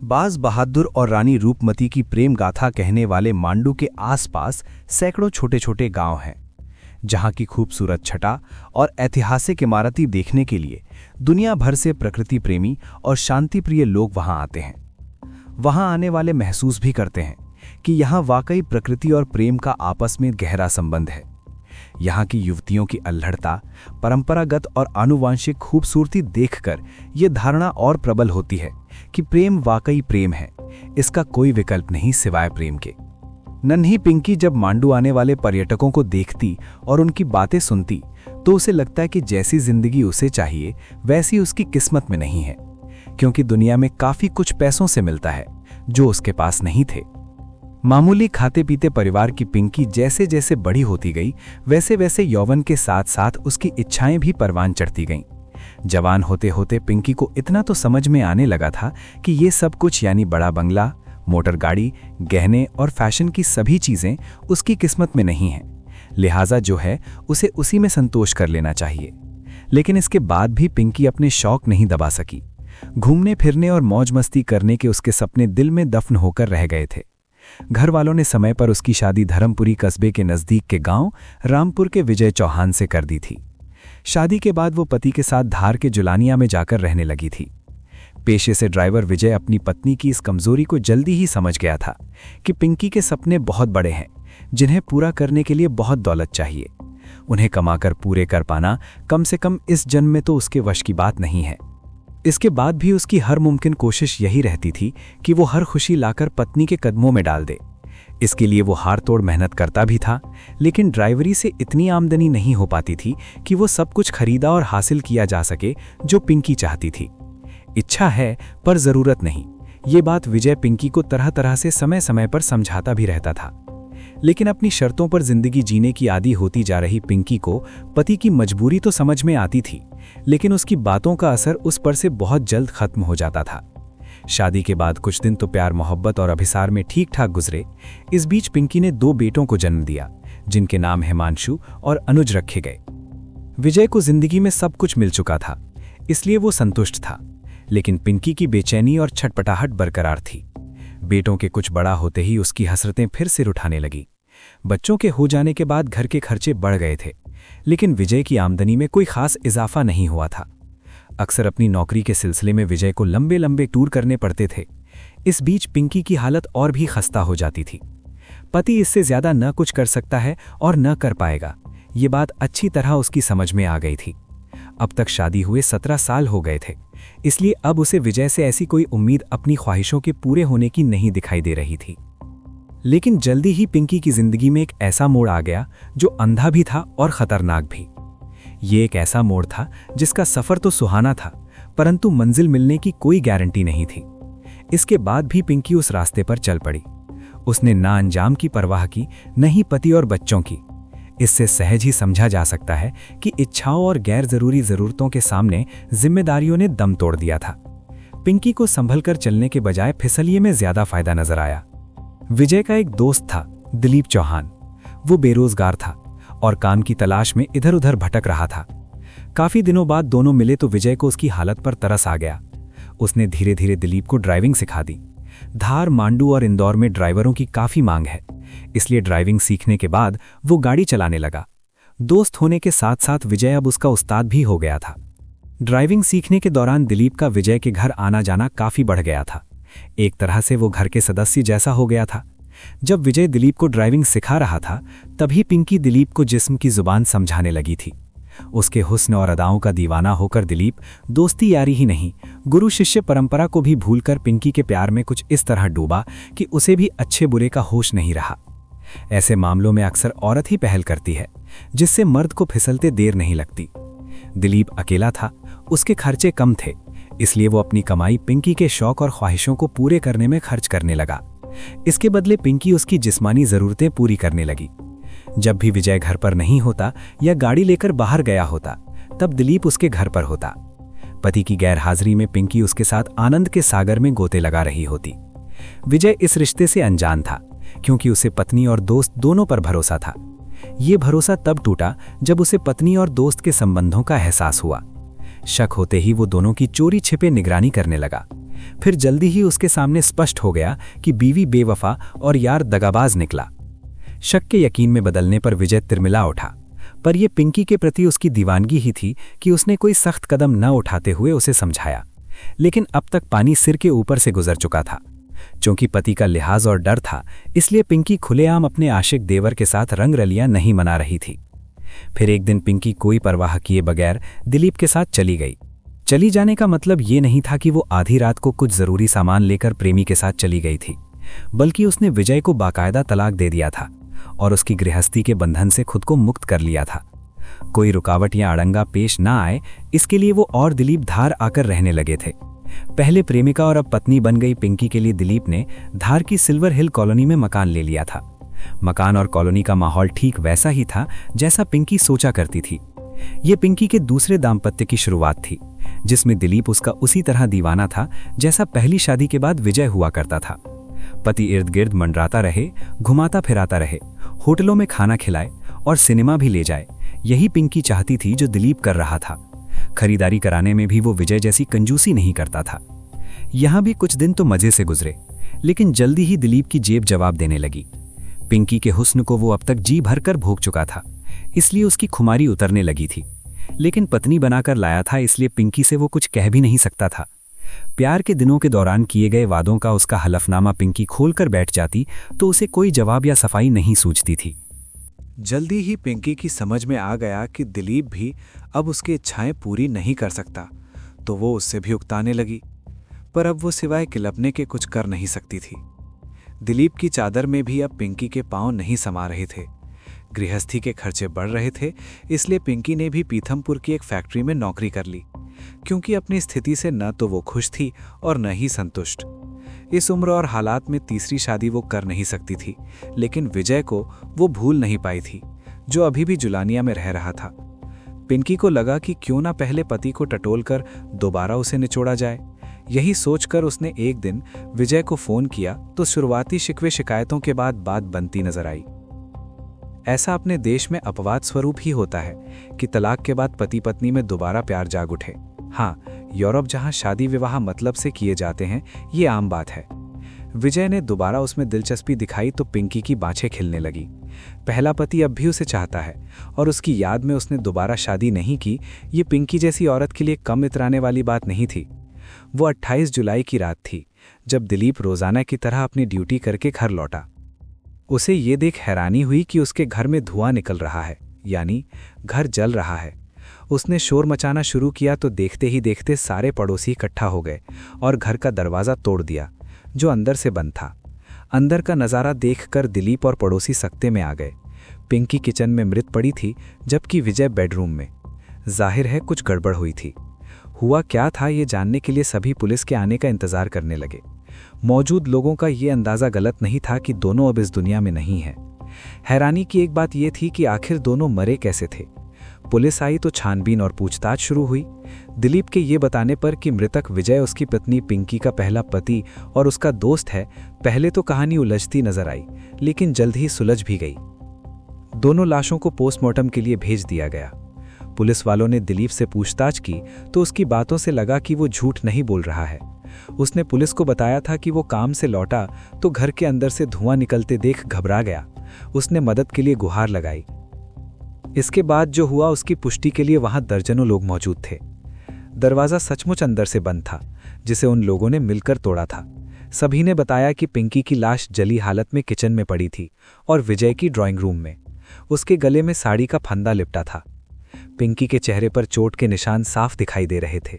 बाज बहादुर और रानी रूपमती की प्रेम गाथा कहने वाले मांडू के आसपास सैकड़ों छोटे छोटे गांव हैं, जहां की खूबसूरत छटा और ऐतिहासिक इमारतें देखने के लिए दुनिया भर से प्रकृति प्रेमी और शांतिप्रिय लोग वहां आते हैं। वहां आने वाले महसूस भी करते हैं कि यहां वाकई प्रकृति और प्रेम का आपस में गहरा संबंध है। यहाँ की युवतियों की अल्हड़ता, परंपरागत और आनुवांशिक खूबसूरती देखकर यह धारणा और प्रबल होती है कि प्रेम वाकई प्रेम है, इसका कोई विकल्प नहीं सिवाय प्रेम के। नन्ही पिंकी जब मांडू आने वाले पर्यटकों को देखती और उनकी बातें सुनती तो उसे लगता है कि जैसी जिंदगी उसे चाहिए वैसी उसकी किस्मत में नहीं है, क्योंकि दुनिया में काफी कुछ पैसों से मिलता है जो उसके पास नहीं थे। मामूली खाते पीते परिवार की पिंकी जैसे जैसे बड़ी होती गई वैसे वैसे यौवन के साथ साथ उसकी इच्छाएं भी परवान चढ़ती गईं। जवान होते होते पिंकी को इतना तो समझ में आने लगा था कि ये सब कुछ यानी बड़ा बंगला, मोटर गाड़ी, गहने और फैशन की सभी चीजें उसकी किस्मत में नहीं हैं, लिहाजा जो है उसे उसी में संतोष कर लेना चाहिए। लेकिन इसके बाद भी पिंकी अपने शौक नहीं दबा सकी। घूमने फिरने और मौज मस्ती करने के उसके सपने दिल में दफन होकर रह गए थे। घर वालों ने समय पर उसकी शादी धर्मपुरी कस्बे के नजदीक के गांव रामपुर के विजय चौहान से कर दी थी। शादी के बाद वो पति के साथ धार के जुलानिया में जाकर रहने लगी थी। पेशे से ड्राइवर विजय अपनी पत्नी की इस कमजोरी को जल्दी ही समझ गया था कि पिंकी के सपने बहुत बड़े हैं, जिन्हें पूरा करने के लिए बहुत दौलत चाहिए। उन्हें कमाकर पूरे कर पाना कम से कम इस जन्म में तो उसके वश की बात नहीं है। इसके बाद भी उसकी हर मुमकिन कोशिश यही रहती थी कि वो हर खुशी लाकर पत्नी के कदमों में डाल दे। इसके लिए वो हार तोड़ मेहनत करता भी था, लेकिन ड्राइवरी से इतनी आमदनी नहीं हो पाती थी कि वो सब कुछ खरीदा और हासिल किया जा सके जो पिंकी चाहती थी। इच्छा है पर जरूरत नहीं, ये बात विजय पिंकी को तरह तरह से समय समय पर समझाता भी रहता था। लेकिन अपनी शर्तों पर जिंदगी जीने की आदी होती जा रही पिंकी को पति की मजबूरी तो समझ में आती थी, लेकिन उसकी बातों का असर उस पर से बहुत जल्द खत्म हो जाता था। शादी के बाद कुछ दिन तो प्यार मोहब्बत और अभिसार में ठीक ठाक गुजरे। इस बीच पिंकी ने 2 बेटों को जन्म दिया, जिनके नाम हिमांशु और अनुज रखे गए। विजय को जिंदगी में सब कुछ मिल चुका था, इसलिए वो संतुष्ट था, लेकिन पिंकी की बेचैनी और छटपटाहट बरकरार थी। बेटों के कुछ बड़ा होते ही उसकी हसरतें फिर सिर उठाने लगी। बच्चों के हो जाने के बाद घर के खर्चे बढ़ गए थे, लेकिन विजय की आमदनी में कोई खास इजाफा नहीं हुआ था। अक्सर अपनी नौकरी के सिलसिले में विजय को लंबे लंबे टूर करने पड़ते थे। इस बीच पिंकी की हालत और भी खस्ता हो जाती थी। पति इससे ज्यादा न कुछ कर सकता है और न कर पाएगा, ये बात अच्छी तरह उसकी समझ में आ गई थी। अब तक शादी हुए 17 साल हो गए थे, इसलिए अब उसे विजय से ऐसी कोई उम्मीद अपनी ख्वाहिशों के पूरे होने की नहीं दिखाई दे रही थी। लेकिन जल्दी ही पिंकी की जिंदगी में एक ऐसा मोड़ आ गया जो अंधा भी था और खतरनाक भी। ये एक ऐसा मोड़ था जिसका सफर तो सुहाना था, परंतु मंजिल मिलने की कोई गारंटी नहीं थी। इसके बाद भी पिंकी उस रास्ते पर चल पड़ी। उसने ना अंजाम की परवाह की, न ही पति और बच्चों की। इससे सहज ही समझा जा सकता है कि इच्छाओं और गैर जरूरी जरूरतों के सामने जिम्मेदारियों ने दम तोड़ दिया था। पिंकी को संभलकर चलने के बजाय फिसलिए में ज्यादा फायदा नजर आया। विजय का एक दोस्त था, दिलीप चौहान। वो बेरोजगार था और काम की तलाश में इधर उधर भटक रहा था। काफी दिनों बाद दोनों मिले तो विजय को उसकी हालत पर तरस आ गया। उसने धीरे धीरे दिलीप को ड्राइविंग सिखा दी। धार, मांडू और इंदौर में ड्राइवरों की काफी मांग है, इसलिए ड्राइविंग सीखने के बाद वो गाड़ी चलाने लगा। दोस्त होने के साथ साथ विजय अब उसका उस्ताद भी हो गया था। ड्राइविंग सीखने के दौरान दिलीप का विजय के घर आना जाना काफी बढ़ गया था। एक तरह से वो घर के सदस्य जैसा हो गया था। जब विजय दिलीप को ड्राइविंग सिखा रहा था, तभी पिंकी दिलीप को जिस्म की जुबान समझाने लगी थी। उसके हुस्न और अदाओं का दीवाना होकर दिलीप दोस्ती यारी ही नहीं, गुरु शिष्य परंपरा को भी भूलकर पिंकी के प्यार में कुछ इस तरह डूबा कि उसे भी अच्छे बुरे का होश नहीं रहा। ऐसे मामलों में अक्सर औरत ही पहल करती है, जिससे मर्द को फिसलते देर नहीं लगती। दिलीप अकेला था, उसके खर्चे कम थे, इसलिए वो अपनी कमाई पिंकी के शौक और ख्वाहिशों को पूरे करने में खर्च करने लगा। इसके बदले पिंकी उसकी जिस्मानी जरूरतें पूरी करने लगी। जब भी विजय घर पर नहीं होता या गाड़ी लेकर बाहर गया होता, तब दिलीप उसके घर पर होता। पति की गैरहाजिरी में पिंकी उसके साथ आनंद के सागर में गोते लगा रही होती। विजय इस रिश्ते से अनजान था, क्योंकि उसे पत्नी और दोस्त दोनों पर भरोसा था। ये भरोसा तब टूटा जब उसे पत्नी और दोस्त के संबंधों का एहसास हुआ। शक होते ही वो दोनों की चोरी छिपे निगरानी करने लगा। फिर जल्दी ही उसके सामने स्पष्ट हो गया कि बीवी बेवफा और यार दगाबाज निकला। शक के यकीन में बदलने पर विजय तिरमिला उठा, पर यह पिंकी के प्रति उसकी दीवानगी ही थी कि उसने कोई सख्त कदम न उठाते हुए उसे समझाया। लेकिन अब तक पानी सिर के ऊपर से गुजर चुका था। चूंकि पति का लिहाज और डर था, इसलिए पिंकी खुलेआम अपने आशिक देवर के साथ रंगरलियां नहीं मना रही थी। फिर एक दिन पिंकी कोई परवाह किए बगैर दिलीप के साथ चली गई। चली जाने का मतलब ये नहीं था कि वो आधी रात को कुछ जरूरी सामान लेकर प्रेमी के साथ चली गई थी, बल्कि उसने विजय को बाकायदा तलाक दे दिया था और उसकी गृहस्थी के बंधन से खुद को मुक्त कर लिया था। कोई रुकावट या अड़ंगा पेश ना आए, इसके लिए वो और दिलीप धार आकर रहने लगे थे। पहले प्रेमिका और अब पत्नी बन गई पिंकी के लिए दिलीप ने धार की सिल्वर हिल कॉलोनी में मकान ले लिया था। मकान और कॉलोनी का माहौल ठीक वैसा ही था जैसा पिंकी सोचा करती थी। ये पिंकी के दूसरे दाम्पत्य की शुरुआत थी, जिसमें दिलीप उसका उसी तरह दीवाना था जैसा पहली शादी के बाद विजय हुआ करता था। पति इर्द गिर्द मंडराता रहे, घुमाता फिराता रहे, होटलों में खाना खिलाए और सिनेमा भी ले जाए। यही पिंकी चाहती थी जो दिलीप कर रहा था। खरीदारी कराने में भी वो विजय जैसी कंजूसी नहीं करता था। यहां भी कुछ दिन तो मजे से गुजरे, लेकिन जल्दी ही दिलीप की जेब जवाब देने लगी। पिंकी के हुस्न को वो अब तक जी भरकर भोग चुका था, इसलिए उसकी खुमारी उतरने लगी थी। लेकिन पत्नी बनाकर लाया था, इसलिए पिंकी से वो कुछ कह भी नहीं सकता था। प्यार के दिनों के दौरान किए गए वादों का उसका हलफनामा पिंकी खोलकर बैठ जाती तो उसे कोई जवाब या सफाई नहीं सूझती थी। जल्दी ही पिंकी की समझ में आ गया कि दिलीप भी अब उसकी इच्छाएं पूरी नहीं कर सकता, तो वो उससे भी उकताने लगी। पर अब वो सिवाय किलपने के कुछ कर नहीं सकती थी। दिलीप की चादर में भी अब पिंकी के पांव नहीं समा रहे थे। गृहस्थी के खर्चे बढ़ रहे थे, इसलिए पिंकी ने भी पीथमपुर की एक फैक्ट्री में नौकरी कर ली, क्योंकि अपनी स्थिति से न तो वो खुश थी और न ही संतुष्ट। इस उम्र और हालात में तीसरी शादी वो कर नहीं सकती थी, लेकिन विजय को वो भूल नहीं पाई थी, जो अभी भी जुलानिया में रह रहा था। पिंकी को लगा कि क्यों ना पहले पति को टटोलकर दोबारा उसे निचोड़ा जाए। यही सोचकर उसने एक दिन विजय को फोन किया तो शुरुआती शिकवे शिकायतों के बाद बात बनती नजर आई। ऐसा अपने देश में अपवाद स्वरूप ही होता है कि तलाक के बाद पति पत्नी में दोबारा प्यार जाग उठे। हाँ, यूरोप जहां शादी विवाह मतलब से किए जाते हैं, ये आम बात है। विजय ने दोबारा उसमें दिलचस्पी दिखाई तो पिंकी की बाँछें खिलने लगी। पहला पति अब भी उसे चाहता है और उसकी याद में उसने दोबारा शादी नहीं की। ये पिंकी जैसी औरत के लिए कम इतराने वाली बात नहीं थी। वो 28 जुलाई की रात थी जब दिलीप रोजाना की तरह अपनी ड्यूटी करके घर लौटा। उसे ये देख हैरानी हुई कि उसके घर में धुआं निकल रहा है, यानी घर जल रहा है। उसने शोर मचाना शुरू किया तो देखते ही देखते सारे पड़ोसी इकट्ठा हो गए और घर का दरवाज़ा तोड़ दिया, जो अंदर से बंद था। अंदर का नज़ारा देखकर दिलीप और पड़ोसी सकते में आ गए। पिंकी किचन में मृत पड़ी थी, जबकि विजय बेडरूम में। जाहिर है कुछ गड़बड़ हुई थी। हुआ क्या था ये जानने के लिए सभी पुलिस के आने का इंतजार करने लगे। मौजूद लोगों का ये अंदाज़ा गलत नहीं था कि दोनों अब इस दुनिया में नहीं हैं। हैरानी की एक बात यह थी कि आखिर दोनों मरे कैसे थे। पुलिस आई तो छानबीन और पूछताछ शुरू हुई। दिलीप के ये बताने पर कि मृतक विजय उसकी पत्नी पिंकी का पहला पति और उसका दोस्त है, पहले तो कहानी उलझती नजर आई, लेकिन जल्द ही सुलझ भी गई। दोनों लाशों को पोस्टमार्टम के लिए भेज दिया गया। पुलिस वालों ने दिलीप से पूछताछ की तो उसकी बातों से लगा कि वो झूठ नहीं बोल रहा है। उसने पुलिस को बताया था कि वो काम से लौटा तो घर के अंदर से धुआं निकलते देख घबरा गया। उसने मदद के लिए गुहार लगाई। इसके बाद जो हुआ उसकी पुष्टि के लिए वहां दर्जनों लोग मौजूद थे। दरवाजा सचमुच अंदर से बंद था, जिसे उन लोगों ने मिलकर तोड़ा था। सभी ने बताया कि पिंकी की लाश जली हालत में किचन में पड़ी थी और विजय की ड्राइंग रूम में। उसके गले में साड़ी का फंदा लिपटा था। पिंकी के चेहरे पर चोट के निशान साफ दिखाई दे रहे थे।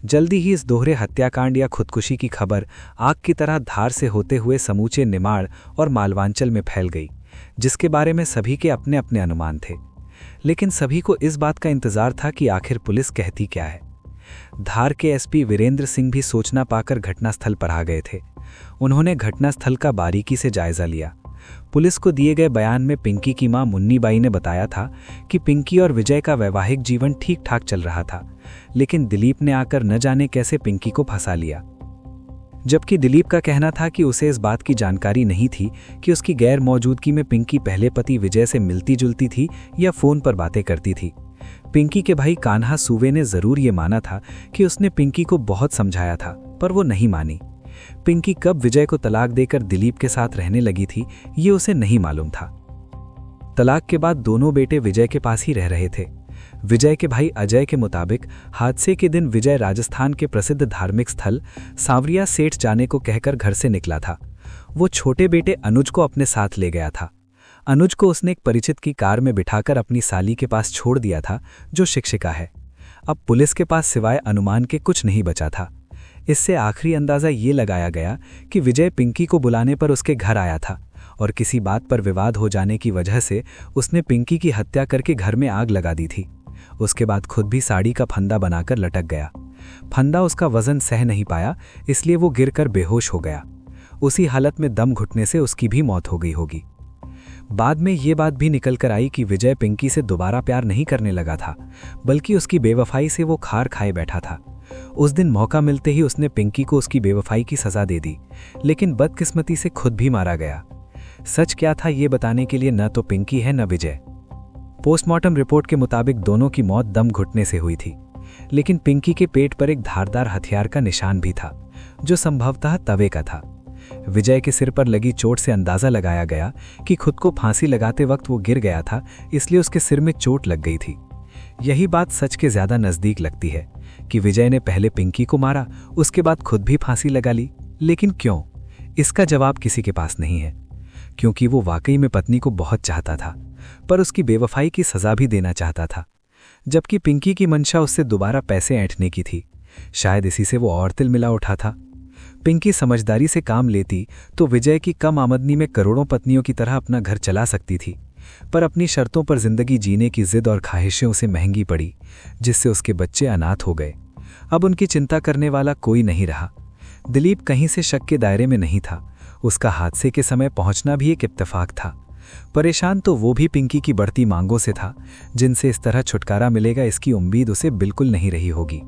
जल्दी ही इस दोहरे हत्याकांड या खुदकुशी की खबर आग की तरह धार से होते हुए समूचे निमाड़ और मालवांचल में फैल गई, जिसके बारे में सभी के अपने अपने अनुमान थे। लेकिन सभी को इस बात का इंतजार था कि आखिर पुलिस कहती क्या है। धार के एसपी वीरेंद्र सिंह भी सूचना पाकर घटनास्थल पर आ गए थे। उन्होंने घटनास्थल का बारीकी से जायजा लिया। पुलिस को दिए गए बयान में पिंकी की मां मुन्नीबाई ने बताया था कि पिंकी और विजय का वैवाहिक जीवन ठीक ठाक चल रहा था, लेकिन दिलीप ने आकर न जाने कैसे पिंकी को फंसा लिया। जबकि दिलीप का कहना था कि उसे इस बात की जानकारी नहीं थी कि उसकी गैर मौजूदगी में पिंकी पहले पति विजय से मिलती जुलती थी या फोन पर बातें करती थी। पिंकी के भाई कान्हा सूवे ने जरूर ये माना था कि उसने पिंकी को बहुत समझाया था, पर वो नहीं मानी। पिंकी कब विजय को तलाक देकर दिलीप के साथ रहने लगी थी, ये उसे नहीं मालूम था। तलाक के बाद दोनों बेटे विजय के पास ही रह रहे थे। विजय के भाई अजय के मुताबिक हादसे के दिन विजय राजस्थान के प्रसिद्ध धार्मिक स्थल सांवरिया सेठ जाने को कहकर घर से निकला था। वो छोटे बेटे अनुज को अपने साथ ले गया था। अनुज को उसने एक परिचित की कार में बिठाकर अपनी साली के पास छोड़ दिया था, जो शिक्षिका है। अब पुलिस के पास सिवाय अनुमान के कुछ नहीं बचा था। इससे आखिरी अंदाजा ये लगाया गया कि विजय पिंकी को बुलाने पर उसके घर आया था और किसी बात पर विवाद हो जाने की वजह से उसने पिंकी की हत्या करके घर में आग लगा दी थी। उसके बाद खुद भी साड़ी का फंदा बनाकर लटक गया। फंदा उसका वजन सह नहीं पाया, इसलिए वो गिरकर बेहोश हो गया। उसी हालत में दम घुटने से उसकी भी मौत हो गई होगी। बाद में ये बात भी निकल कर आई कि विजय पिंकी से दोबारा प्यार नहीं करने लगा था, बल्कि उसकी बेवफाई से वो खार खाए बैठा था। उस दिन मौका मिलते ही उसने पिंकी को उसकी बेवफाई की सजा दे दी, लेकिन बदकिस्मती से खुद भी मारा गया। सच क्या था ये बताने के लिए न तो पिंकी है न विजय। पोस्टमार्टम रिपोर्ट के मुताबिक दोनों की मौत दम घुटने से हुई थी, लेकिन पिंकी के पेट पर एक धारदार हथियार का निशान भी था, जो संभवतः तवे का था। विजय के सिर पर लगी चोट से अंदाजा लगाया गया कि खुद को फांसी लगाते वक्त वो गिर गया था, इसलिए उसके सिर में चोट लग गई थी। यही बात सच के ज्यादा नजदीक लगती है कि विजय ने पहले पिंकी को मारा, उसके बाद खुद भी फांसी लगा ली। लेकिन क्यों? इसका जवाब किसी के पास नहीं है, क्योंकि वो वाकई में पत्नी को बहुत चाहता था, पर उसकी बेवफाई की सजा भी देना चाहता था। जबकि पिंकी की मंशा उससे दोबारा पैसे ऐंठने की थी। शायद इसी से वो और तिल मिला उठा था। पिंकी समझदारी से काम लेती तो विजय की कम आमदनी में करोड़ों पत्नियों की तरह अपना घर चला सकती थी, पर अपनी शर्तों पर जिंदगी जीने की जिद और ख्वाहिशें उसे महंगी पड़ी, जिससे उसके बच्चे अनाथ हो गए। अब उनकी चिंता करने वाला कोई नहीं रहा। दिलीप कहीं से शक के दायरे में नहीं था। उसका हादसे के समय पहुंचना भी एक इत्तेफाक था। परेशान तो वो भी पिंकी की बढ़ती मांगों से था, जिनसे इस तरह छुटकारा मिलेगा इसकी उम्मीद उसे बिल्कुल नहीं रही होगी।